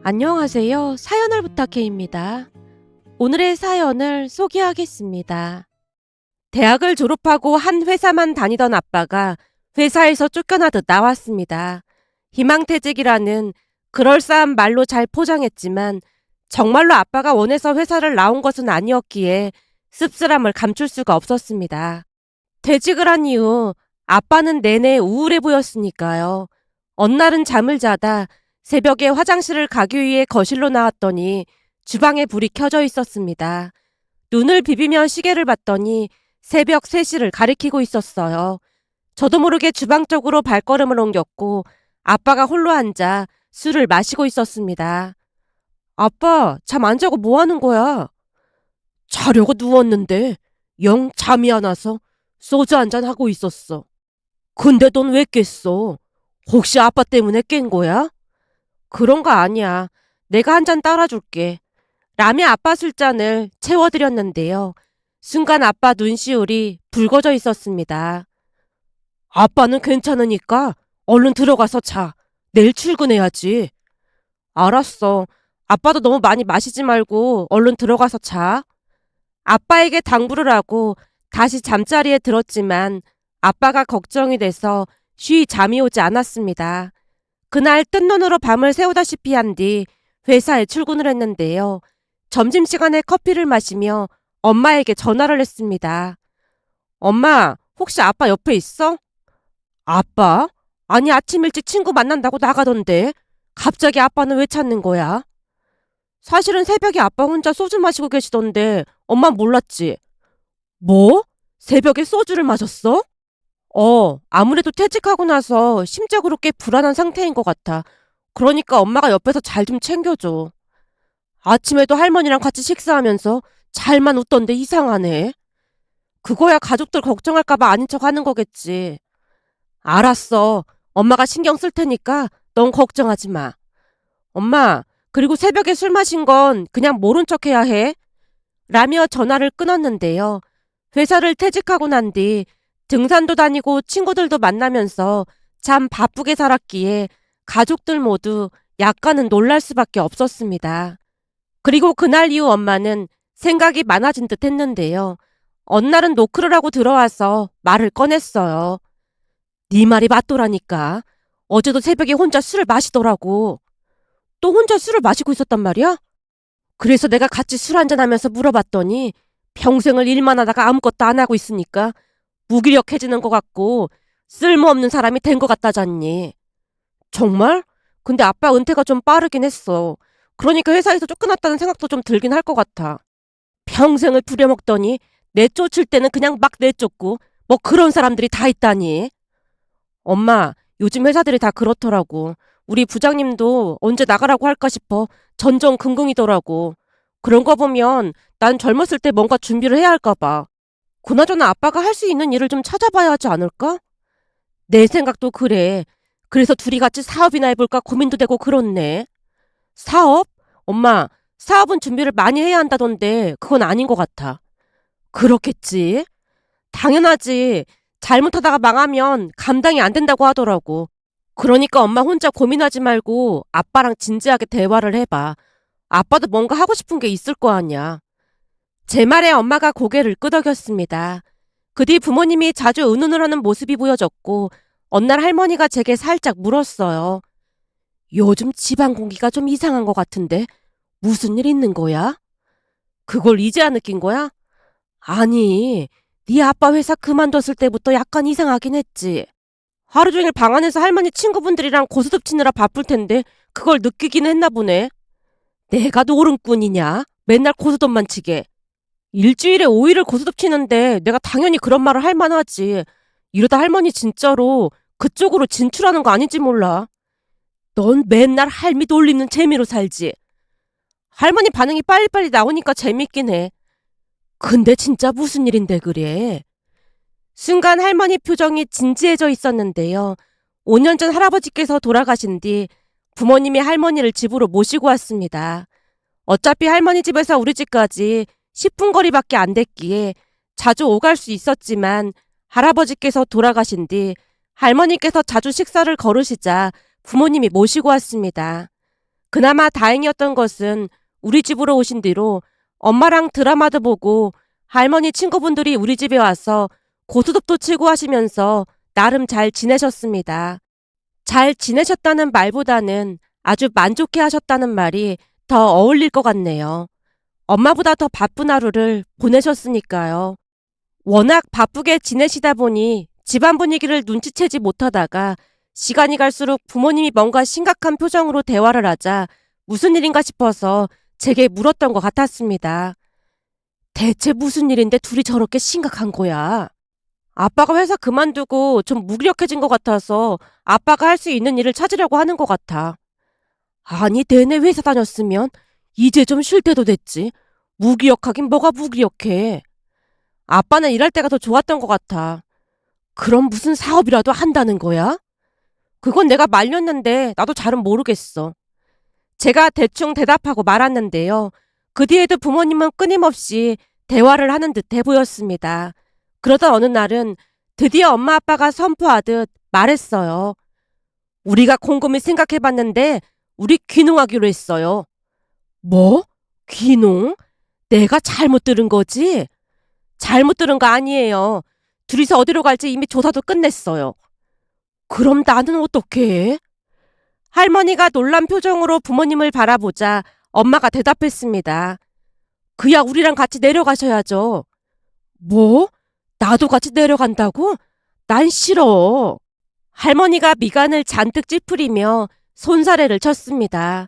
안녕하세요. 사연을 부탁해입니다. 오늘의 사연을 소개하겠습니다. 대학을 졸업하고 한 회사만 다니던 아빠가 회사에서 쫓겨나듯 나왔습니다. 희망퇴직이라는 그럴싸한 말로 잘 포장했지만 정말로 아빠가 원해서 회사를 나온 것은 아니었기에 씁쓸함을 감출 수가 없었습니다. 퇴직을 한 이후 아빠는 내내 우울해 보였으니까요. 어느 날은 잠을 자다 새벽에 화장실을 가기 위해 거실로 나왔더니 주방에 불이 켜져 있었습니다. 눈을 비비며 시계를 봤더니 새벽 3시를 가리키고 있었어요. 저도 모르게 주방 쪽으로 발걸음을 옮겼고 아빠가 홀로 앉아 술을 마시고 있었습니다. 아빠, 잠 안 자고 뭐 하는 거야? 자려고 누웠는데 영 잠이 안 와서 소주 한잔 하고 있었어. 근데 넌 왜 깼어? 혹시 아빠 때문에 깬 거야? 그런 거 아니야. 내가 한 잔 따라줄게. 라며 아빠 술잔을 채워드렸는데요. 순간 아빠 눈시울이 붉어져 있었습니다. 아빠는 괜찮으니까 얼른 들어가서 자. 내일 출근해야지. 알았어. 아빠도 너무 많이 마시지 말고 얼른 들어가서 자. 아빠에게 당부를 하고 다시 잠자리에 들었지만 아빠가 걱정이 돼서 쉬이 잠이 오지 않았습니다. 그날 뜬 눈으로 밤을 새우다시피 한 뒤 회사에 출근을 했는데요. 점심시간에 커피를 마시며 엄마에게 전화를 했습니다. 엄마, 혹시 아빠 옆에 있어? 아빠? 아니, 아침 일찍 친구 만난다고 나가던데 갑자기 아빠는 왜 찾는 거야? 사실은 새벽에 아빠 혼자 소주 마시고 계시던데 엄마 몰랐지? 뭐? 새벽에 소주를 마셨어? 아무래도 퇴직하고 나서 심적으로 꽤 불안한 상태인 것 같아. 그러니까 엄마가 옆에서 잘 좀 챙겨줘. 아침에도 할머니랑 같이 식사하면서 잘만 웃던데 이상하네. 그거야 가족들 걱정할까봐 아닌 척 하는 거겠지. 알았어. 엄마가 신경 쓸 테니까 넌 걱정하지 마. 엄마, 그리고 새벽에 술 마신 건 그냥 모른 척 해야 해. 라며 전화를 끊었는데요. 회사를 퇴직하고 난 뒤 등산도 다니고 친구들도 만나면서 참 바쁘게 살았기에 가족들 모두 약간은 놀랄 수밖에 없었습니다. 그리고 그날 이후 엄마는 생각이 많아진 듯 했는데요. 어느 날은 노크를 하고 들어와서 말을 꺼냈어요. 네 말이 맞더라니까. 어제도 새벽에 혼자 술을 마시더라고. 또 혼자 술을 마시고 있었단 말이야? 그래서 내가 같이 술 한잔하면서 물어봤더니 평생을 일만 하다가 아무것도 안 하고 있으니까 무기력해지는 것 같고 쓸모없는 사람이 된 것 같다잖니. 정말? 근데 아빠 은퇴가 좀 빠르긴 했어. 그러니까 회사에서 쫓겨났다는 생각도 좀 들긴 할 것 같아. 평생을 부려먹더니 내쫓을 때는 그냥 막 내쫓고 뭐 그런 사람들이 다 있다니. 엄마, 요즘 회사들이 다 그렇더라고. 우리 부장님도 언제 나가라고 할까 싶어 전전긍긍이더라고. 그런 거 보면 난 젊었을 때 뭔가 준비를 해야 할까 봐. 그나저나 아빠가 할 수 있는 일을 좀 찾아봐야 하지 않을까? 내 생각도 그래. 그래서 둘이 같이 사업이나 해볼까 고민도 되고 그렇네. 사업? 엄마, 사업은 준비를 많이 해야 한다던데 그건 아닌 것 같아. 그렇겠지. 당연하지. 잘못하다가 망하면 감당이 안 된다고 하더라고. 그러니까 엄마 혼자 고민하지 말고 아빠랑 진지하게 대화를 해봐. 아빠도 뭔가 하고 싶은 게 있을 거 아니야. 제 말에 엄마가 고개를 끄덕였습니다. 그 뒤 부모님이 자주 의논을 하는 모습이 보여졌고 어느 날 할머니가 제게 살짝 물었어요. 요즘 집안 공기가 좀 이상한 것 같은데 무슨 일 있는 거야? 그걸 이제야 느낀 거야? 아니, 네 아빠 회사 그만뒀을 때부터 약간 이상하긴 했지. 하루 종일 방 안에서 할머니 친구분들이랑 고스톱 치느라 바쁠 텐데 그걸 느끼긴 했나 보네. 내가 노름꾼이냐? 맨날 고스톱만 치게. 일주일에 5일을 고스톱 치는데 내가 당연히 그런 말을 할 만하지. 이러다 할머니 진짜로 그쪽으로 진출하는 거 아닌지 몰라. 넌 맨날 할미 놀리는 재미로 살지. 할머니 반응이 빨리빨리 나오니까 재밌긴 해. 근데 진짜 무슨 일인데 그래? 순간 할머니 표정이 진지해져 있었는데요. 5년 전 할아버지께서 돌아가신 뒤 부모님이 할머니를 집으로 모시고 왔습니다. 어차피 할머니 집에서 우리 집까지 10분 거리밖에 안 됐기에 자주 오갈 수 있었지만 할아버지께서 돌아가신 뒤 할머니께서 자주 식사를 거르시자 부모님이 모시고 왔습니다. 그나마 다행이었던 것은 우리 집으로 오신 뒤로 엄마랑 드라마도 보고 할머니 친구분들이 우리 집에 와서 고스톱도 치고 하시면서 나름 잘 지내셨습니다. 잘 지내셨다는 말보다는 아주 만족해 하셨다는 말이 더 어울릴 것 같네요. 엄마보다 더 바쁜 하루를 보내셨으니까요. 워낙 바쁘게 지내시다 보니 집안 분위기를 눈치채지 못하다가 시간이 갈수록 부모님이 뭔가 심각한 표정으로 대화를 하자 무슨 일인가 싶어서 제게 물었던 것 같았습니다. 대체 무슨 일인데 둘이 저렇게 심각한 거야? 아빠가 회사 그만두고 좀 무기력해진 것 같아서 아빠가 할 수 있는 일을 찾으려고 하는 것 같아. 아니, 내내 회사 다녔으면 이제 좀 쉴 때도 됐지. 무기력하긴 뭐가 무기력해. 아빠는 일할 때가 더 좋았던 것 같아. 그럼 무슨 사업이라도 한다는 거야? 그건 내가 말렸는데 나도 잘은 모르겠어. 제가 대충 대답하고 말았는데요. 그 뒤에도 부모님은 끊임없이 대화를 하는 듯해 보였습니다. 그러던 어느 날은 드디어 엄마 아빠가 선포하듯 말했어요. 우리가 곰곰이 생각해봤는데 우리 귀농하기로 했어요. 뭐? 귀농? 내가 잘못 들은 거지? 잘못 들은 거 아니에요. 둘이서 어디로 갈지 이미 조사도 끝냈어요. 그럼 나는 어떻게 해? 할머니가 놀란 표정으로 부모님을 바라보자 엄마가 대답했습니다. 그야 우리랑 같이 내려가셔야죠. 뭐? 나도 같이 내려간다고? 난 싫어. 할머니가 미간을 잔뜩 찌푸리며 손사래를 쳤습니다.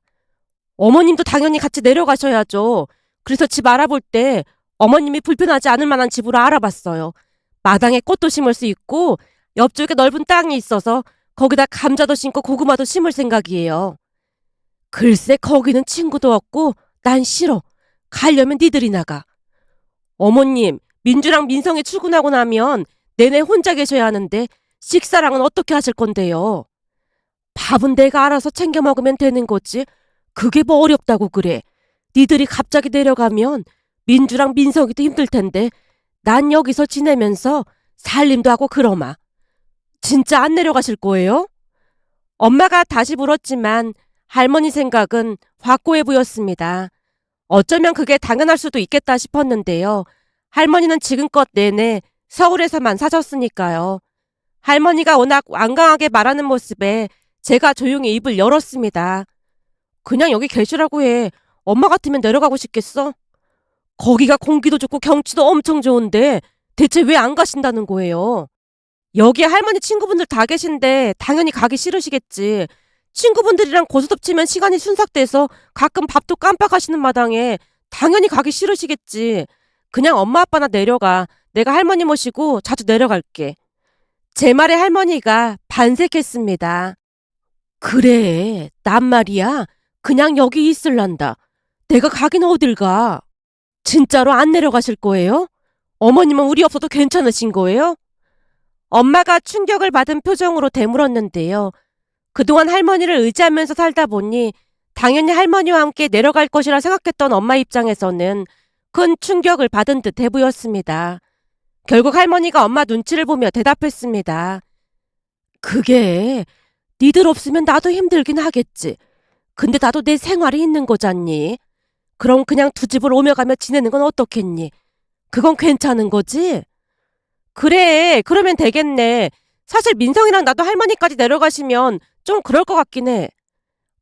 어머님도 당연히 같이 내려가셔야죠. 그래서 집 알아볼 때 어머님이 불편하지 않을 만한 집으로 알아봤어요. 마당에 꽃도 심을 수 있고 옆쪽에 넓은 땅이 있어서 거기다 감자도 심고 고구마도 심을 생각이에요. 글쎄 거기는 친구도 없고 난 싫어. 가려면 니들이 나가. 어머님, 민주랑 민성이 출근하고 나면 내내 혼자 계셔야 하는데 식사랑은 어떻게 하실 건데요? 밥은 내가 알아서 챙겨 먹으면 되는 거지. 그게 뭐 어렵다고 그래. 니들이 갑자기 내려가면 민주랑 민성이도 힘들 텐데 난 여기서 지내면서 살림도 하고 그러마. 진짜 안 내려가실 거예요? 엄마가 다시 물었지만 할머니 생각은 확고해 보였습니다. 어쩌면 그게 당연할 수도 있겠다 싶었는데요. 할머니는 지금껏 내내 서울에서만 사셨으니까요. 할머니가 워낙 완강하게 말하는 모습에 제가 조용히 입을 열었습니다. 그냥 여기 계시라고 해. 엄마 같으면 내려가고 싶겠어? 거기가 공기도 좋고 경치도 엄청 좋은데 대체 왜 안 가신다는 거예요? 여기에 할머니 친구분들 다 계신데 당연히 가기 싫으시겠지. 친구분들이랑 고스톱 치면 시간이 순삭돼서 가끔 밥도 깜빡하시는 마당에 당연히 가기 싫으시겠지. 그냥 엄마 아빠나 내려가. 내가 할머니 모시고 자주 내려갈게. 제 말에 할머니가 반색했습니다. 그래, 난 말이야. 그냥 여기 있을란다. 내가 가긴 어딜 가. 진짜로 안 내려가실 거예요? 어머님은 우리 없어도 괜찮으신 거예요? 엄마가 충격을 받은 표정으로 되물었는데요. 그동안 할머니를 의지하면서 살다 보니 당연히 할머니와 함께 내려갈 것이라 생각했던 엄마 입장에서는 큰 충격을 받은 듯해 보였습니다. 결국 할머니가 엄마 눈치를 보며 대답했습니다. 그게 니들 없으면 나도 힘들긴 하겠지. 근데 나도 내 생활이 있는 거잖니. 그럼 그냥 두 집을 오며 가며 지내는 건 어떻겠니? 그건 괜찮은 거지? 그래, 그러면 되겠네. 사실 민성이랑 나도 할머니까지 내려가시면 좀 그럴 것 같긴 해.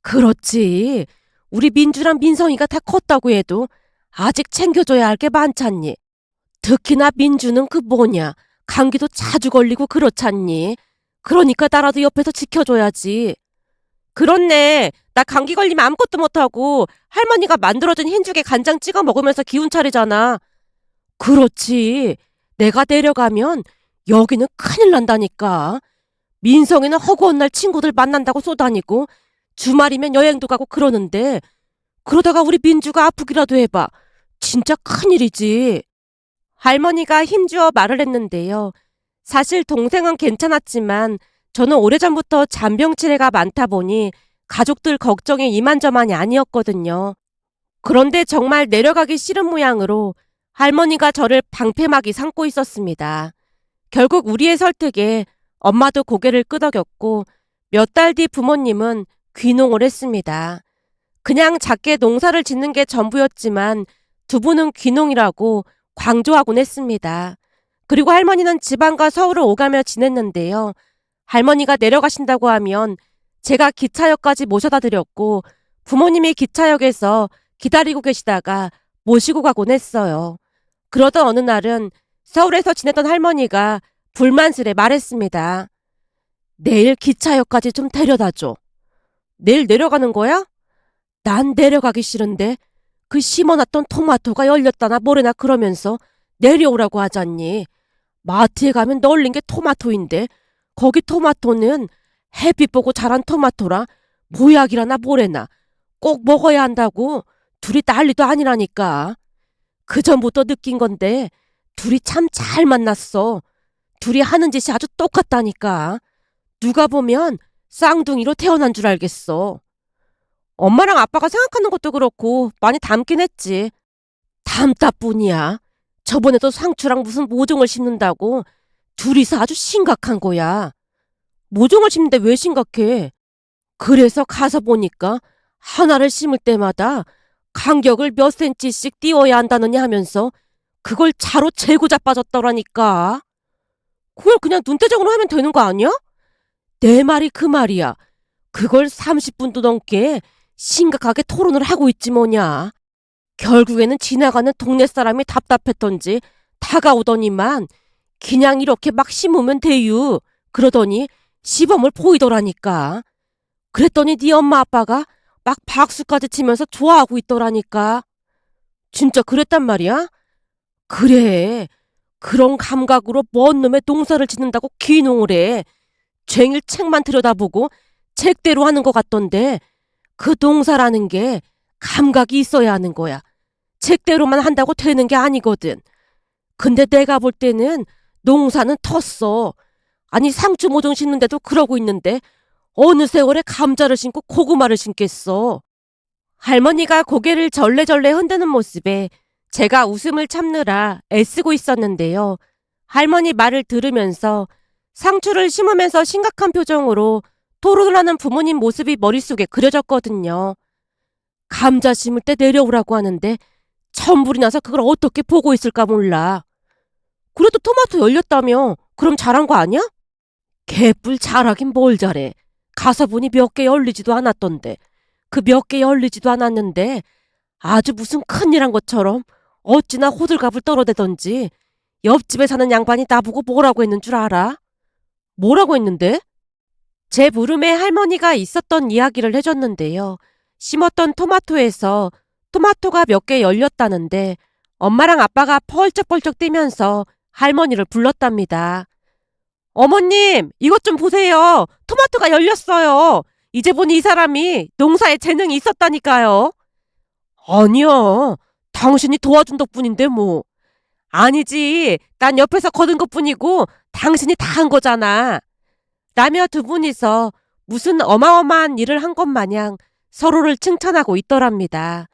그렇지. 우리 민주랑 민성이가 다 컸다고 해도 아직 챙겨줘야 할 게 많잖니. 특히나 민주는 그 뭐냐. 감기도 자주 걸리고 그렇잖니. 그러니까 나라도 옆에서 지켜줘야지. 그렇네. 나 감기 걸리면 아무것도 못하고 할머니가 만들어준 흰죽에 간장 찍어 먹으면서 기운 차리잖아. 그렇지. 내가 내려가면 여기는 큰일 난다니까. 민성이는 허구한 날 친구들 만난다고 쏘다니고 주말이면 여행도 가고 그러는데 그러다가 우리 민주가 아프기라도 해봐. 진짜 큰일이지. 할머니가 힘주어 말을 했는데요. 사실 동생은 괜찮았지만 저는 오래전부터 잔병치레가 많다 보니 가족들 걱정이 이만저만이 아니었거든요. 그런데 정말 내려가기 싫은 모양으로 할머니가 저를 방패막이 삼고 있었습니다. 결국 우리의 설득에 엄마도 고개를 끄덕였고 몇 달 뒤 부모님은 귀농을 했습니다. 그냥 작게 농사를 짓는 게 전부였지만 두 분은 귀농이라고 광조하곤 했습니다. 그리고 할머니는 지방과 서울을 오가며 지냈는데요. 할머니가 내려가신다고 하면 제가 기차역까지 모셔다 드렸고 부모님이 기차역에서 기다리고 계시다가 모시고 가곤 했어요. 그러던 어느 날은 서울에서 지내던 할머니가 불만스레 말했습니다. 내일 기차역까지 좀 데려다줘. 내일 내려가는 거야? 난 내려가기 싫은데 그 심어놨던 토마토가 열렸다나 뭐래나 그러면서 내려오라고 하잖니. 마트에 가면 널린 게 토마토인데 거기 토마토는 햇빛 보고 자란 토마토라 모약이라나 뭐래나 꼭 먹어야 한다고 둘이 난리도 아니라니까. 그전부터 느낀 건데 둘이 참 잘 만났어. 둘이 하는 짓이 아주 똑같다니까. 누가 보면 쌍둥이로 태어난 줄 알겠어. 엄마랑 아빠가 생각하는 것도 그렇고 많이 닮긴 했지. 닮다뿐이야. 저번에도 상추랑 무슨 모종을 심는다고 둘이서 아주 심각한 거야. 모종을 심는데 왜 심각해? 그래서 가서 보니까 하나를 심을 때마다 간격을 몇 센치씩 띄워야 한다느니 하면서 그걸 자로 재고 자빠졌더라니까. 그걸 그냥 눈대중으로 하면 되는 거 아니야? 내 말이 그 말이야. 그걸 30분도 넘게 심각하게 토론을 하고 있지 뭐냐. 결국에는 지나가는 동네 사람이 답답했던지 다가오더니만 그냥 이렇게 막 심으면 돼유. 그러더니 시범을 보이더라니까. 그랬더니 네 엄마 아빠가 막 박수까지 치면서 좋아하고 있더라니까. 진짜 그랬단 말이야? 그래. 그런 감각으로 뭔 놈의 농사를 짓는다고 귀농을 해. 쟁일 책만 들여다보고 책대로 하는 것 같던데 그 농사라는 게 감각이 있어야 하는 거야. 책대로만 한다고 되는 게 아니거든. 근데 내가 볼 때는 농사는 텄어. 아니 상추 모종 심는데도 그러고 있는데 어느 세월에 감자를 심고 고구마를 심겠어. 할머니가 고개를 절레절레 흔드는 모습에 제가 웃음을 참느라 애쓰고 있었는데요. 할머니 말을 들으면서 상추를 심으면서 심각한 표정으로 토론을 하는 부모님 모습이 머릿속에 그려졌거든요. 감자 심을 때 내려오라고 하는데 천불이 나서 그걸 어떻게 보고 있을까 몰라. 그래도 토마토 열렸다며. 그럼 잘한 거 아니야? 개뿔 잘하긴 뭘 잘해. 가서 보니 몇 개 열리지도 않았던데. 그 몇 개 열리지도 않았는데 아주 무슨 큰일한 것처럼 어찌나 호들갑을 떨어대던지 옆집에 사는 양반이 나보고 뭐라고 했는 줄 알아? 뭐라고 했는데? 제 물음에 할머니가 있었던 이야기를 해줬는데요. 심었던 토마토에서 토마토가 몇 개 열렸다는데 엄마랑 아빠가 펄쩍펄쩍 뛰면서 할머니를 불렀답니다. 어머님, 이것 좀 보세요. 토마토가 열렸어요. 이제 보니 이 사람이 농사에 재능이 있었다니까요. 아니야. 당신이 도와준 덕분인데 뭐. 아니지. 난 옆에서 거둔 것뿐이고 당신이 다 한 거잖아. 라며 두 분이서 무슨 어마어마한 일을 한 것 마냥 서로를 칭찬하고 있더랍니다.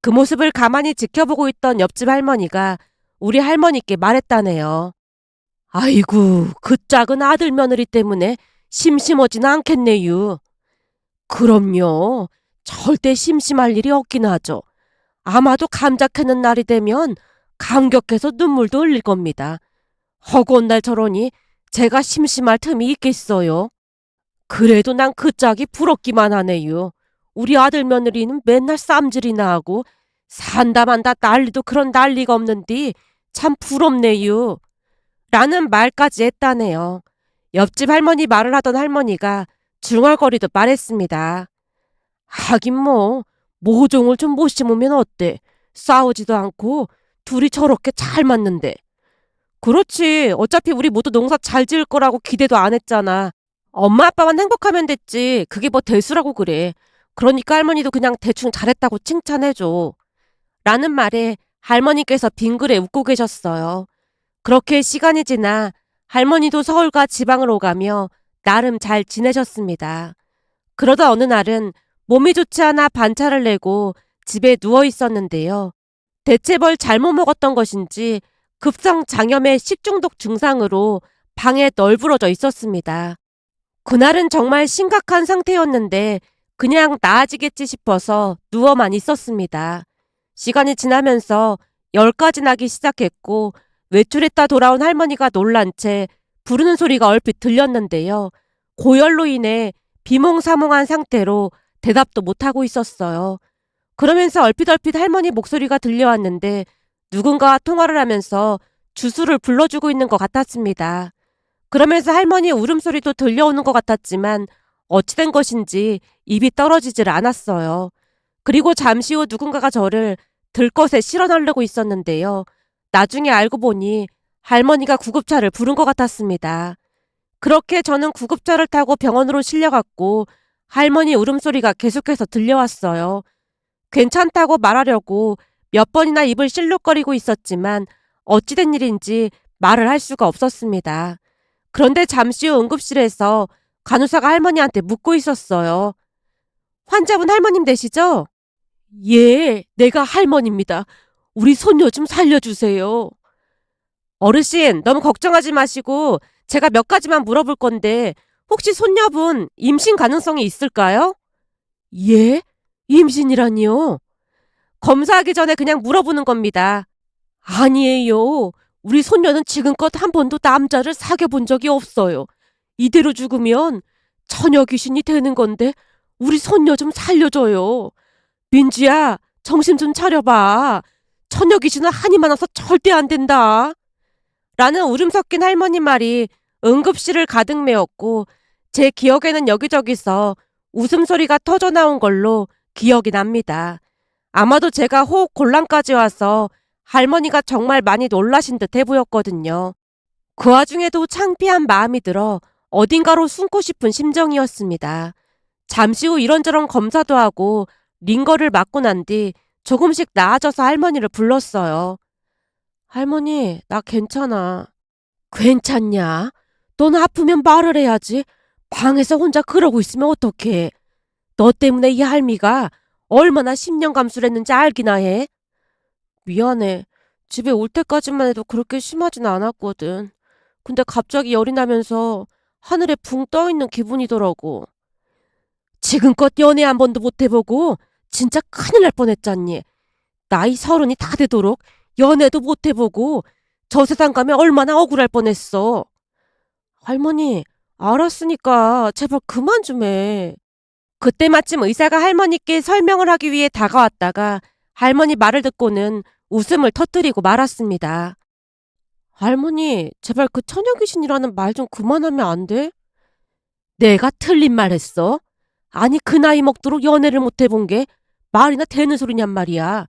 그 모습을 가만히 지켜보고 있던 옆집 할머니가 우리 할머니께 말했다네요. 아이고, 그 작은 아들 며느리 때문에 심심하진 않겠네요. 그럼요. 절대 심심할 일이 없긴 하죠. 아마도 감자 캐는 날이 되면 감격해서 눈물도 흘릴 겁니다. 허구한 날 저러니 제가 심심할 틈이 있겠어요. 그래도 난 그 짝이 부럽기만 하네요. 우리 아들 며느리는 맨날 쌈질이나 하고 산다 만다 난리도 그런 난리가 없는디 참 부럽네요. 라는 말까지 했다네요. 옆집 할머니 말을 하던 할머니가 중얼거리듯 말했습니다. 하긴 뭐 모종을 좀 못 심으면 어때? 싸우지도 않고 둘이 저렇게 잘 맞는데. 그렇지. 어차피 우리 모두 농사 잘 지을 거라고 기대도 안 했잖아. 엄마 아빠만 행복하면 됐지. 그게 뭐 대수라고 그래. 그러니까 할머니도 그냥 대충 잘했다고 칭찬해줘. 라는 말에 할머니께서 빙그레 웃고 계셨어요. 그렇게 시간이 지나 할머니도 서울과 지방을 오가며 나름 잘 지내셨습니다. 그러다 어느 날은 몸이 좋지 않아 반차를 내고 집에 누워 있었는데요. 대체 뭘 잘못 먹었던 것인지 급성 장염의 식중독 증상으로 방에 널브러져 있었습니다. 그날은 정말 심각한 상태였는데 그냥 나아지겠지 싶어서 누워만 있었습니다. 시간이 지나면서 열까지 나기 시작했고 외출했다 돌아온 할머니가 놀란 채 부르는 소리가 얼핏 들렸는데요. 고열로 인해 비몽사몽한 상태로 대답도 못하고 있었어요. 그러면서 얼핏 할머니 목소리가 들려왔는데 누군가와 통화를 하면서 주수를 불러주고 있는 것 같았습니다. 그러면서 할머니 울음소리도 들려오는 것 같았지만 어찌된 것인지 입이 떨어지질 않았어요. 그리고 잠시 후 누군가가 저를 들것에 실어나르고 있었는데요. 나중에 알고 보니 할머니가 구급차를 부른 것 같았습니다. 그렇게 저는 구급차를 타고 병원으로 실려갔고 할머니 울음소리가 계속해서 들려왔어요. 괜찮다고 말하려고 몇 번이나 입을 실룩거리고 있었지만 어찌된 일인지 말을 할 수가 없었습니다. 그런데 잠시 후 응급실에서 간호사가 할머니한테 묻고 있었어요. 환자분 할머님 되시죠? 예, 내가 할머니입니다. 우리 손녀 좀 살려주세요. 어르신, 너무 걱정하지 마시고 제가 몇 가지만 물어볼 건데 혹시 손녀분 임신 가능성이 있을까요? 예? 임신이라니요? 검사하기 전에 그냥 물어보는 겁니다. 아니에요. 우리 손녀는 지금껏 한 번도 남자를 사귀어 본 적이 없어요. 이대로 죽으면 처녀 귀신이 되는 건데 우리 손녀 좀 살려줘요. 민지야, 정신 좀 차려봐. 처녀 귀신은 한이 많아서 절대 안 된다. 라는 울음 섞인 할머니 말이 응급실을 가득 메웠고 제 기억에는 여기저기서 웃음소리가 터져나온 걸로 기억이 납니다. 아마도 제가 호흡 곤란까지 와서 할머니가 정말 많이 놀라신 듯해 보였거든요. 그 와중에도 창피한 마음이 들어 어딘가로 숨고 싶은 심정이었습니다. 잠시 후 이런저런 검사도 하고 링거를 맞고 난 뒤 조금씩 나아져서 할머니를 불렀어요. 할머니, 나 괜찮아. 괜찮냐? 넌 아프면 말을 해야지. 방에서 혼자 그러고 있으면 어떡해. 너 때문에 이 할미가 얼마나 심령 감수를 했는지 알기나 해. 미안해. 집에 올 때까지만 해도 그렇게 심하진 않았거든. 근데 갑자기 열이 나면서 하늘에 붕 떠있는 기분이더라고. 지금껏 연애 한 번도 못 해보고 진짜 큰일 날 뻔했잖니. 나이 30이 다 되도록 연애도 못 해보고 저 세상 가면 얼마나 억울할 뻔했어. 할머니, 알았으니까 제발 그만 좀 해. 그때 마침 의사가 할머니께 설명을 하기 위해 다가왔다가 할머니 말을 듣고는 웃음을 터뜨리고 말았습니다. 할머니, 제발 그 처녀 귀신이라는 말 좀 그만하면 안 돼? 내가 틀린 말 했어? 아니 그 나이 먹도록 연애를 못 해본 게 말이나 되는 소리냔 말이야.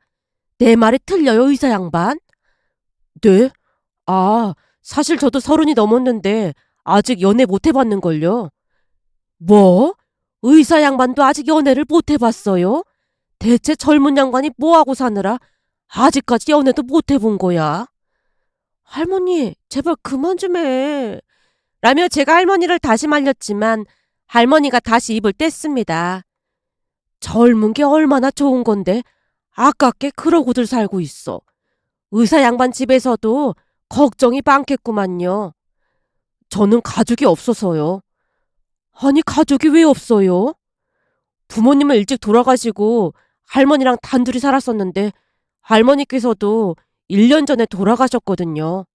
내 말이 틀려요, 의사 양반? 네? 아, 사실 저도 30이 넘었는데 아직 연애 못 해봤는걸요. 뭐? 의사 양반도 아직 연애를 못 해봤어요? 대체 젊은 양반이 뭐하고 사느라 아직까지 연애도 못 해본 거야? 할머니, 제발 그만 좀 해. 라며 제가 할머니를 다시 말렸지만 할머니가 다시 입을 뗐습니다. 젊은 게 얼마나 좋은 건데 아깝게 그러고들 살고 있어. 의사 양반 집에서도 걱정이 많겠구만요. 저는 가족이 없어서요. 아니 가족이 왜 없어요? 부모님은 일찍 돌아가시고 할머니랑 단둘이 살았었는데 할머니께서도 1년 전에 돌아가셨거든요.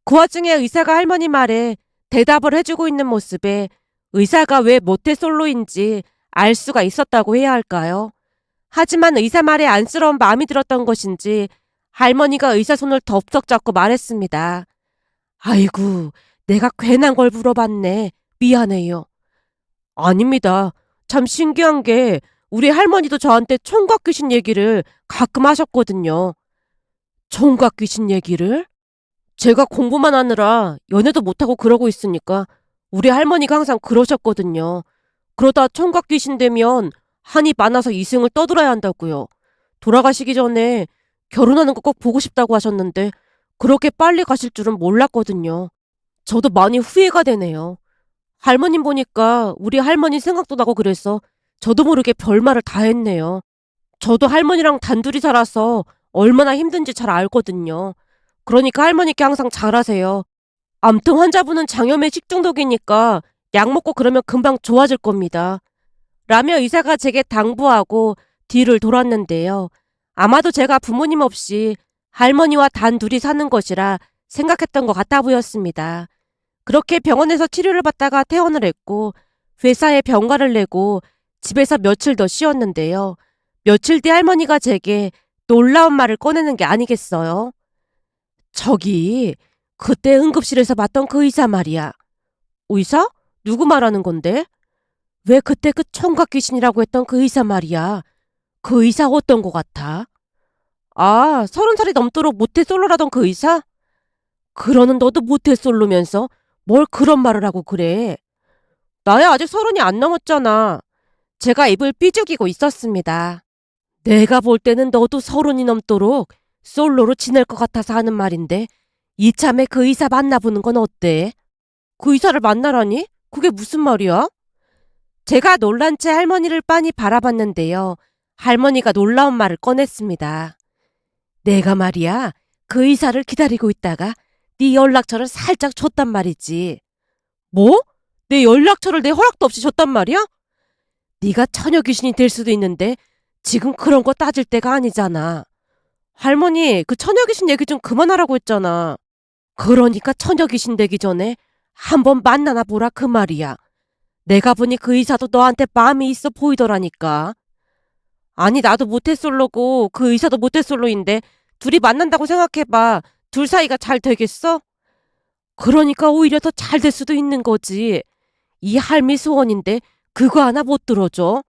그 와중에 의사가 할머니 말에 대답을 해주고 있는 모습에 의사가 왜 모태솔로인지 알 수가 있었다고 해야 할까요? 하지만 의사 말에 안쓰러운 마음이 들었던 것인지 할머니가 의사 손을 덥석 잡고 말했습니다. 아이고, 내가 괜한 걸 물어봤네. 미안해요. 아닙니다. 참 신기한 게 우리 할머니도 저한테 총각 귀신 얘기를 가끔 하셨거든요. 총각 귀신 얘기를? 제가 공부만 하느라 연애도 못하고 그러고 있으니까 우리 할머니가 항상 그러셨거든요. 그러다 총각 귀신 되면 한이 많아서 이승을 떠들어야 한다고요. 돌아가시기 전에 결혼하는 거 꼭 보고 싶다고 하셨는데 그렇게 빨리 가실 줄은 몰랐거든요. 저도 많이 후회가 되네요. 할머님 보니까 우리 할머니 생각도 나고 그래서 저도 모르게 별말을 다 했네요. 저도 할머니랑 단둘이 살아서 얼마나 힘든지 잘 알거든요. 그러니까 할머니께 항상 잘하세요. 암튼 환자분은 장염에 식중독이니까 약 먹고 그러면 금방 좋아질 겁니다. 라며 의사가 제게 당부하고 뒤를 돌았는데요. 아마도 제가 부모님 없이 할머니와 단둘이 사는 것이라 생각했던 것 같아 보였습니다. 그렇게 병원에서 치료를 받다가 퇴원을 했고 회사에 병가를 내고 집에서 며칠 더 쉬었는데요. 며칠 뒤 할머니가 제게 놀라운 말을 꺼내는 게 아니겠어요. 저기 그때 응급실에서 봤던 그 의사 말이야. 의사? 누구 말하는 건데? 왜 그때 그 총각 귀신이라고 했던 그 의사 말이야. 그 의사 어떤 것 같아? 아, 30살이 넘도록 모태솔로라던 그 의사? 그러는 너도 모태솔로면서 뭘 그런 말을 하고 그래. 나야 아직 30이 안 넘었잖아. 제가 입을 삐죽이고 있었습니다. 내가 볼 때는 너도 30이 넘도록 솔로로 지낼 것 같아서 하는 말인데 이참에 그 의사 만나보는 건 어때? 그 의사를 만나라니? 그게 무슨 말이야? 제가 놀란 채 할머니를 빤히 바라봤는데요. 할머니가 놀라운 말을 꺼냈습니다. 내가 말이야, 그 의사를 기다리고 있다가 네 연락처를 살짝 줬단 말이지. 뭐? 내 연락처를 내 허락도 없이 줬단 말이야? 네가 처녀 귀신이 될 수도 있는데 지금 그런 거 따질 때가 아니잖아. 할머니, 그 처녀 귀신 얘기 좀 그만하라고 했잖아. 그러니까 처녀 귀신 되기 전에 한번 만나나 보라 그 말이야. 내가 보니 그 의사도 너한테 마음이 있어 보이더라니까. 아니 나도 모태솔로고 그 의사도 모태솔로인데 둘이 만난다고 생각해봐. 둘 사이가 잘 되겠어? 그러니까 오히려 더 잘 될 수도 있는 거지. 이 할미 소원인데 그거 하나 못 들어줘?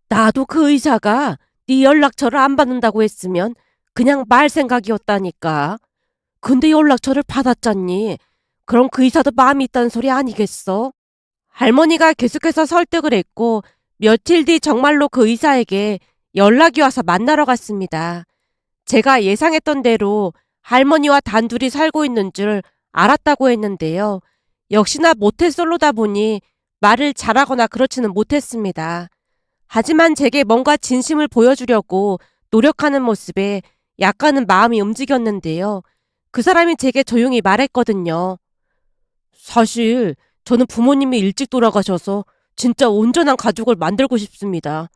나도 그 의사가 네 연락처를 안 받는다고 했으면 그냥 말 생각이었다니까. 근데 연락처를 받았잖니. 그럼 그 의사도 마음이 있다는 소리 아니겠어? 할머니가 계속해서 설득을 했고 며칠 뒤 정말로 그 의사에게 연락이 와서 만나러 갔습니다. 제가 예상했던 대로 할머니와 단둘이 살고 있는 줄 알았다고 했는데요. 역시나 모태솔로다 보니 말을 잘하거나 그렇지는 못했습니다. 하지만 제게 뭔가 진심을 보여주려고 노력하는 모습에 약간은 마음이 움직였는데요. 그 사람이 제게 조용히 말했거든요. 사실 저는 부모님이 일찍 돌아가셔서 진짜 온전한 가족을 만들고 싶습니다.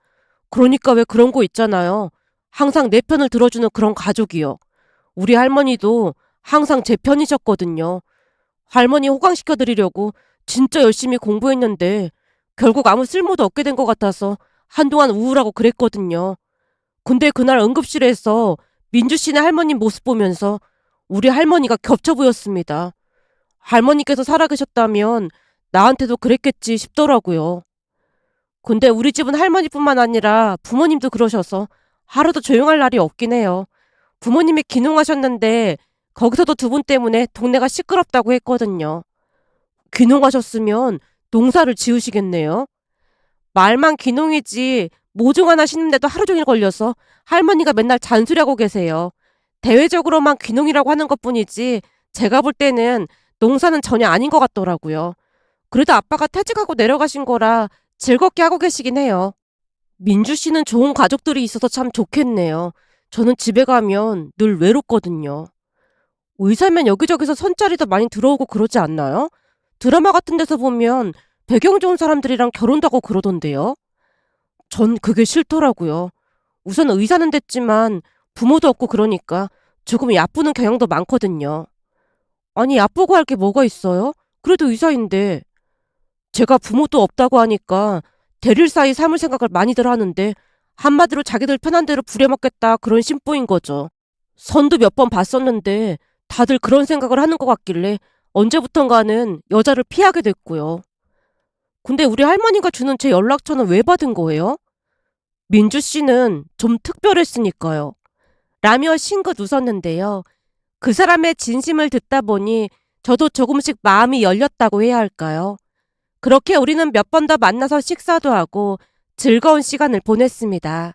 그러니까 왜 그런 거 있잖아요. 항상 내 편을 들어주는 그런 가족이요. 우리 할머니도 항상 제 편이셨거든요. 할머니 호강시켜드리려고 진짜 열심히 공부했는데 결국 아무 쓸모도 없게 된 것 같아서 한동안 우울하고 그랬거든요. 근데 그날 응급실에서 민주 씨네 할머니 모습 보면서 우리 할머니가 겹쳐 보였습니다. 할머니께서 살아계셨다면 나한테도 그랬겠지 싶더라고요. 근데 우리 집은 할머니뿐만 아니라 부모님도 그러셔서 하루도 조용할 날이 없긴 해요. 부모님이 귀농하셨는데 거기서도 두 분 때문에 동네가 시끄럽다고 했거든요. 귀농하셨으면 농사를 지으시겠네요. 말만 귀농이지 모종 하나 심는데도 하루 종일 걸려서 할머니가 맨날 잔소리하고 계세요. 대외적으로만 귀농이라고 하는 것뿐이지 제가 볼 때는 농사는 전혀 아닌 것 같더라고요. 그래도 아빠가 퇴직하고 내려가신 거라 즐겁게 하고 계시긴 해요. 민주 씨는 좋은 가족들이 있어서 참 좋겠네요. 저는 집에 가면 늘 외롭거든요. 의사면 여기저기서 선짜리도 많이 들어오고 그러지 않나요? 드라마 같은 데서 보면 배경 좋은 사람들이랑 결혼도 하고 그러던데요. 전 그게 싫더라고요. 우선 의사는 됐지만 부모도 없고 그러니까 조금 얕보는 경향도 많거든요. 아니 얕보고 할 게 뭐가 있어요? 그래도 의사인데. 제가 부모도 없다고 하니까 대릴 사이 삶을 생각을 많이들 하는데 한마디로 자기들 편한 대로 부려먹겠다 그런 심보인 거죠. 선도 몇 번 봤었는데 다들 그런 생각을 하는 것 같길래 언제부턴가는 여자를 피하게 됐고요. 근데 우리 할머니가 주는 제 연락처는 왜 받은 거예요? 민주 씨는 좀 특별했으니까요. 라며 싱긋 웃었는데요. 그 사람의 진심을 듣다 보니 저도 조금씩 마음이 열렸다고 해야 할까요? 그렇게 우리는 몇 번 더 만나서 식사도 하고 즐거운 시간을 보냈습니다.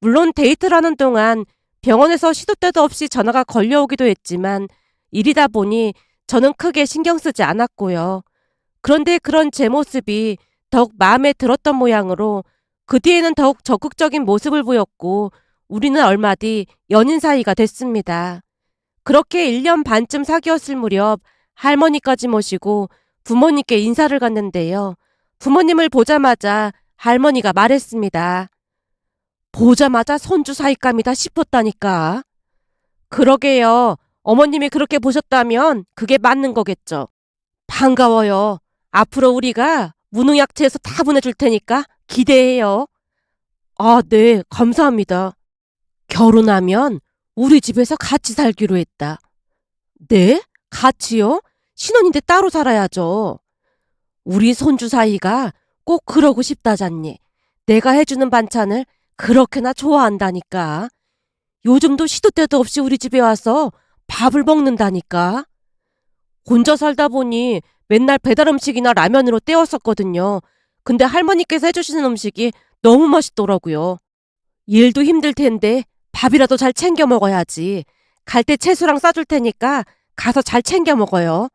물론 데이트를 하는 동안 병원에서 시도 때도 없이 전화가 걸려오기도 했지만 일이다 보니 저는 크게 신경 쓰지 않았고요. 그런데 그런 제 모습이 더욱 마음에 들었던 모양으로 그 뒤에는 더욱 적극적인 모습을 보였고 우리는 얼마 뒤 연인 사이가 됐습니다. 그렇게 1년 반쯤 사귀었을 무렵 할머니까지 모시고 부모님께 인사를 갔는데요. 부모님을 보자마자 할머니가 말했습니다. 보자마자 손주 사윗감이다 싶었다니까. 그러게요. 어머님이 그렇게 보셨다면 그게 맞는 거겠죠. 반가워요. 앞으로 우리가 무농약체에서 다 보내줄 테니까 기대해요. 아, 네, 감사합니다. 결혼하면 우리 집에서 같이 살기로 했다. 네? 같이요? 신혼인데 따로 살아야죠. 우리 손주 사이가 꼭 그러고 싶다잖니. 내가 해주는 반찬을 그렇게나 좋아한다니까. 요즘도 시도 때도 없이 우리 집에 와서 밥을 먹는다니까. 혼자 살다 보니 맨날 배달 음식이나 라면으로 때웠었거든요. 근데 할머니께서 해주시는 음식이 너무 맛있더라고요. 일도 힘들 텐데 밥이라도 잘 챙겨 먹어야지. 갈 때 채소랑 싸줄 테니까 가서 잘 챙겨 먹어요.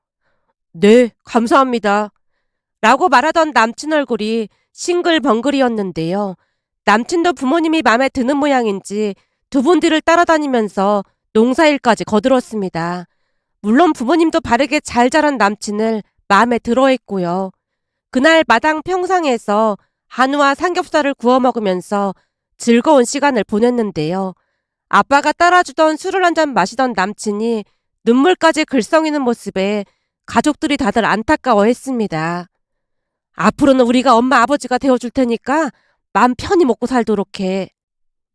네, 감사합니다. 라고 말하던 남친 얼굴이 싱글벙글이었는데요. 남친도 부모님이 마음에 드는 모양인지 두 분 뒤를 따라다니면서 농사일까지 거들었습니다. 물론 부모님도 바르게 잘 자란 남친을 마음에 들어했고요. 그날 마당 평상에서 한우와 삼겹살을 구워 먹으면서 즐거운 시간을 보냈는데요. 아빠가 따라주던 술을 한 잔 마시던 남친이 눈물까지 글썽이는 모습에 가족들이 다들 안타까워했습니다. 앞으로는 우리가 엄마 아버지가 되어줄 테니까 맘 편히 먹고 살도록 해.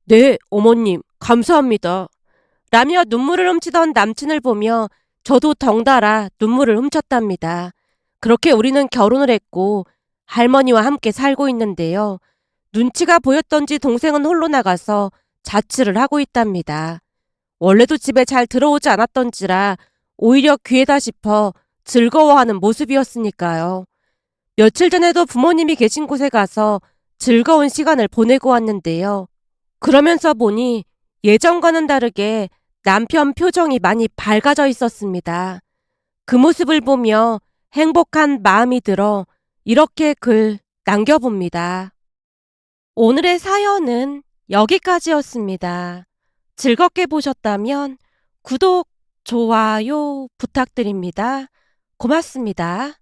네, 어머님, 감사합니다. 라며 눈물을 훔치던 남친을 보며 저도 덩달아 눈물을 훔쳤답니다. 그렇게 우리는 결혼을 했고 할머니와 함께 살고 있는데요. 눈치가 보였던지 동생은 홀로 나가서 자취를 하고 있답니다. 원래도 집에 잘 들어오지 않았던지라 오히려 귀하다 싶어 즐거워하는 모습이었으니까요. 며칠 전에도 부모님이 계신 곳에 가서 즐거운 시간을 보내고 왔는데요. 그러면서 보니 예전과는 다르게 남편 표정이 많이 밝아져 있었습니다. 그 모습을 보며 행복한 마음이 들어 이렇게 글 남겨봅니다. 오늘의 사연은 여기까지였습니다. 즐겁게 보셨다면 구독, 좋아요 부탁드립니다. 고맙습니다.